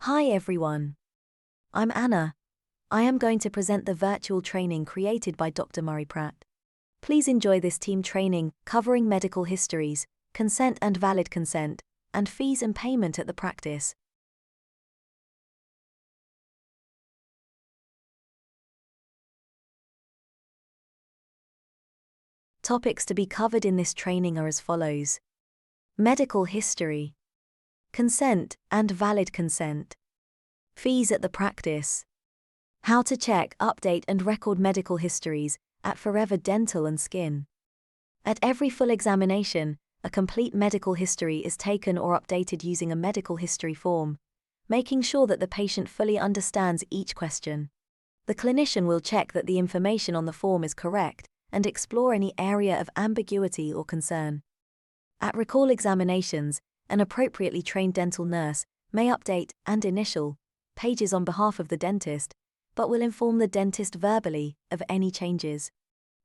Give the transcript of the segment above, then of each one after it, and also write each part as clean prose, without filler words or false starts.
Hi everyone. I'm Anna. I am going to present the virtual training created by Dr. Murray Pratt. Please enjoy this team training covering medical histories, consent and valid consent, and fees and payment at the practice. Topics to be covered in this training are as follows: medical history, consent and valid consent, fees at the practice, how to check, update and record medical histories at Forever Dental and Skin. At every full examination, a complete medical history is taken or updated using a medical history form, making sure that the patient fully understands each question. The clinician will check that the information on the form is correct and explore any area of ambiguity or concern. At recall examinations, an appropriately trained dental nurse may update and initial pages on behalf of the dentist, but will inform the dentist verbally of any changes.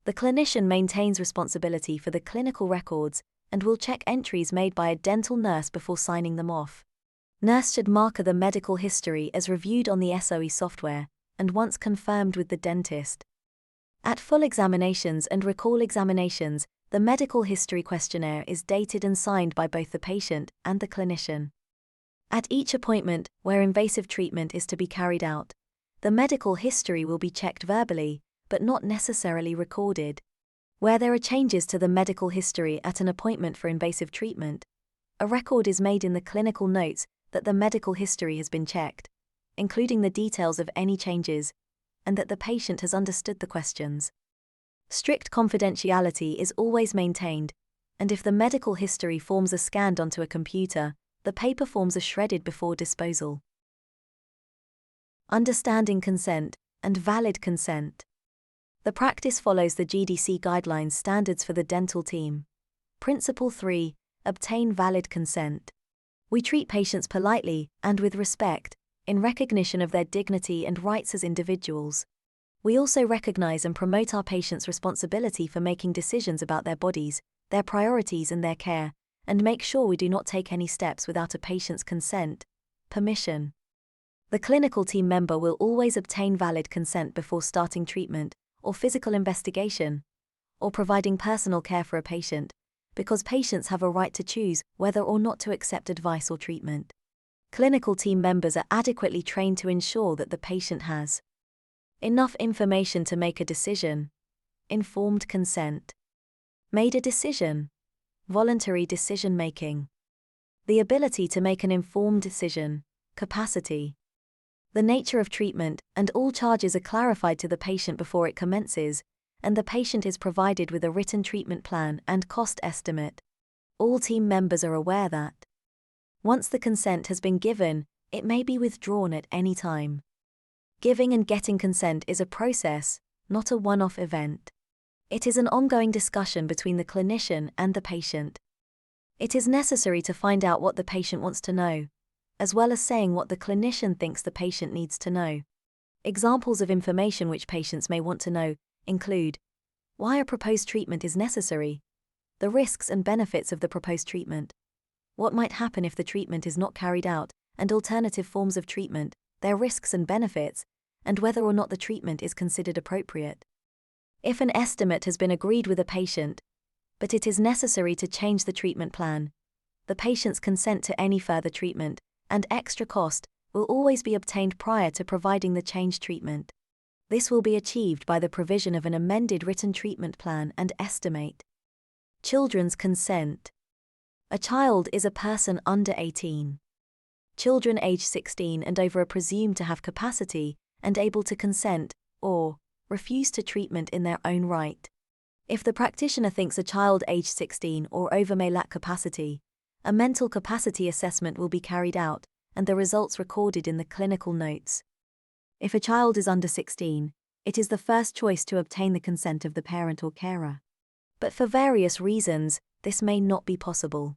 The clinician maintains responsibility for the clinical records and will check entries made by a dental nurse before signing them off. Nurse should marker the medical history as reviewed on the SOE software and once confirmed with the dentist. At full examinations and recall examinations, the medical history questionnaire is dated and signed by both the patient and the clinician. At each appointment where invasive treatment is to be carried out, the medical history will be checked verbally, but not necessarily recorded. Where there are changes to the medical history at an appointment for invasive treatment, a record is made in the clinical notes that the medical history has been checked, including the details of any changes, and that the patient has understood the questions. Strict confidentiality is always maintained, and if the medical history forms are scanned onto a computer, the paper forms are shredded before disposal. Understanding consent and valid consent. The practice follows the GDC guidelines standards for the dental team. Principle 3. Obtain valid consent. We treat patients politely and with respect, in recognition of their dignity and rights as individuals. We also recognize and promote our patients' responsibility for making decisions about their bodies, their priorities and their care, and make sure we do not take any steps without a patient's consent, permission. The clinical team member will always obtain valid consent before starting treatment, or physical investigation, or providing personal care for a patient, because patients have a right to choose whether or not to accept advice or treatment. Clinical team members are adequately trained to ensure that the patient has enough information to make a decision, informed consent, made a decision, voluntary decision-making, the ability to make an informed decision, capacity. The nature of treatment and all charges are clarified to the patient before it commences, and the patient is provided with a written treatment plan and cost estimate. All team members are aware that once the consent has been given, it may be withdrawn at any time. Giving and getting consent is a process, not a one-off event. It is an ongoing discussion between the clinician and the patient. It is necessary to find out what the patient wants to know, as well as saying what the clinician thinks the patient needs to know. Examples of information which patients may want to know include why a proposed treatment is necessary, the risks and benefits of the proposed treatment, what might happen if the treatment is not carried out, and alternative forms of treatment, their risks and benefits, and whether or not the treatment is considered appropriate. If an estimate has been agreed with a patient, but it is necessary to change the treatment plan, the patient's consent to any further treatment and extra cost will always be obtained prior to providing the changed treatment. This will be achieved by the provision of an amended written treatment plan and estimate. Children's consent. A child is a person under 18. Children aged 16 and over are presumed to have capacity and able to consent, or refuse to treatment in their own right. If the practitioner thinks a child aged 16 or over may lack capacity, a mental capacity assessment will be carried out, and the results recorded in the clinical notes. If a child is under 16, it is the first choice to obtain the consent of the parent or carer. But for various reasons, this may not be possible.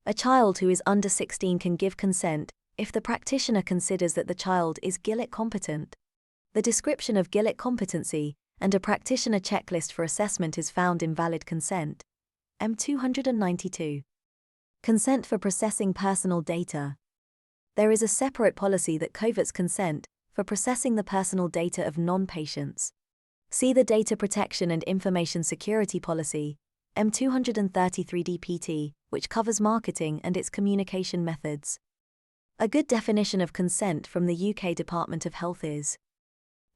A child who is under 16 can give consent if the practitioner considers that the child is GILIC competent. The description of GILIC competency and a practitioner checklist for assessment is found in Valid Consent, M292. Consent for processing personal data. There is a separate policy that covets consent for processing the personal data of non-patients. See the Data Protection and Information Security Policy, M233-DPT, which covers marketing and its communication methods. A good definition of consent from the UK Department of Health is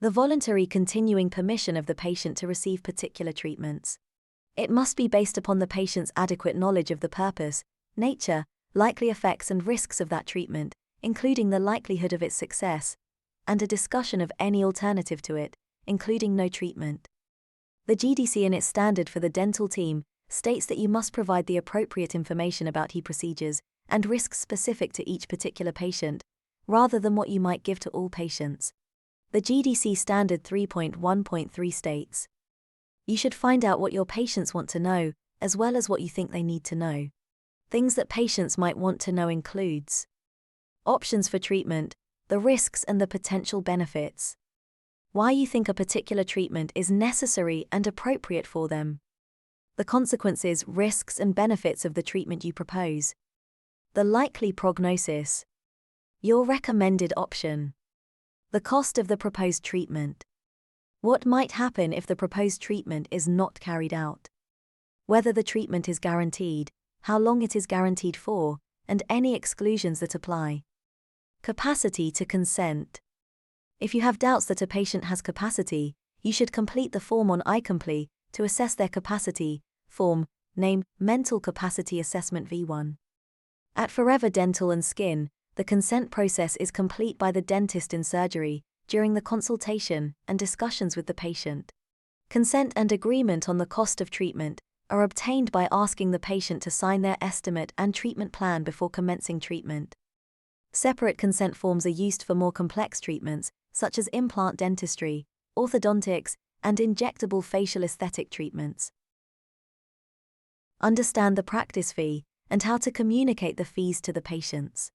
the voluntary continuing permission of the patient to receive particular treatments. It must be based upon the patient's adequate knowledge of the purpose, nature, likely effects and risks of that treatment, including the likelihood of its success, and a discussion of any alternative to it, including no treatment. The GDC in its standard for the dental team states that you must provide the appropriate information about HE procedures and risks specific to each particular patient, rather than what you might give to all patients. The GDC Standard 3.1.3 states, you should find out what your patients want to know, as well as what you think they need to know. Things that patients might want to know includes options for treatment, the risks and the potential benefits, why you think a particular treatment is necessary and appropriate for them, the consequences, risks and benefits of the treatment you propose, the likely prognosis, your recommended option, the cost of the proposed treatment, what might happen if the proposed treatment is not carried out, whether the treatment is guaranteed, how long it is guaranteed for, and any exclusions that apply. Capacity to consent. If you have doubts that a patient has capacity, you should complete the form on iComply to assess their capacity, form, name, Mental Capacity Assessment V1. At Forever Dental and Skin, the consent process is complete by the dentist in surgery, during the consultation and discussions with the patient. Consent and agreement on the cost of treatment are obtained by asking the patient to sign their estimate and treatment plan before commencing treatment. Separate consent forms are used for more complex treatments, such as implant dentistry, orthodontics, and injectable facial aesthetic treatments. Understand the practice fee and how to communicate the fees to the patients.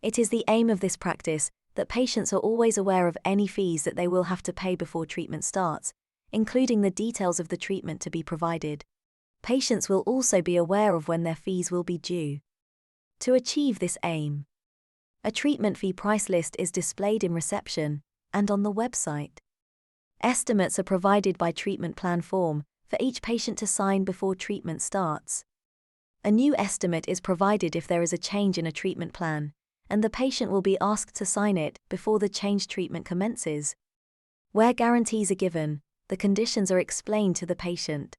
It is the aim of this practice that patients are always aware of any fees that they will have to pay before treatment starts, including the details of the treatment to be provided. Patients will also be aware of when their fees will be due. To achieve this aim, a treatment fee price list is displayed in reception and on the website. Estimates are provided by treatment plan form for each patient to sign before treatment starts. A new estimate is provided if there is a change in a treatment plan, and the patient will be asked to sign it before the changed treatment commences. Where guarantees are given, the conditions are explained to the patient.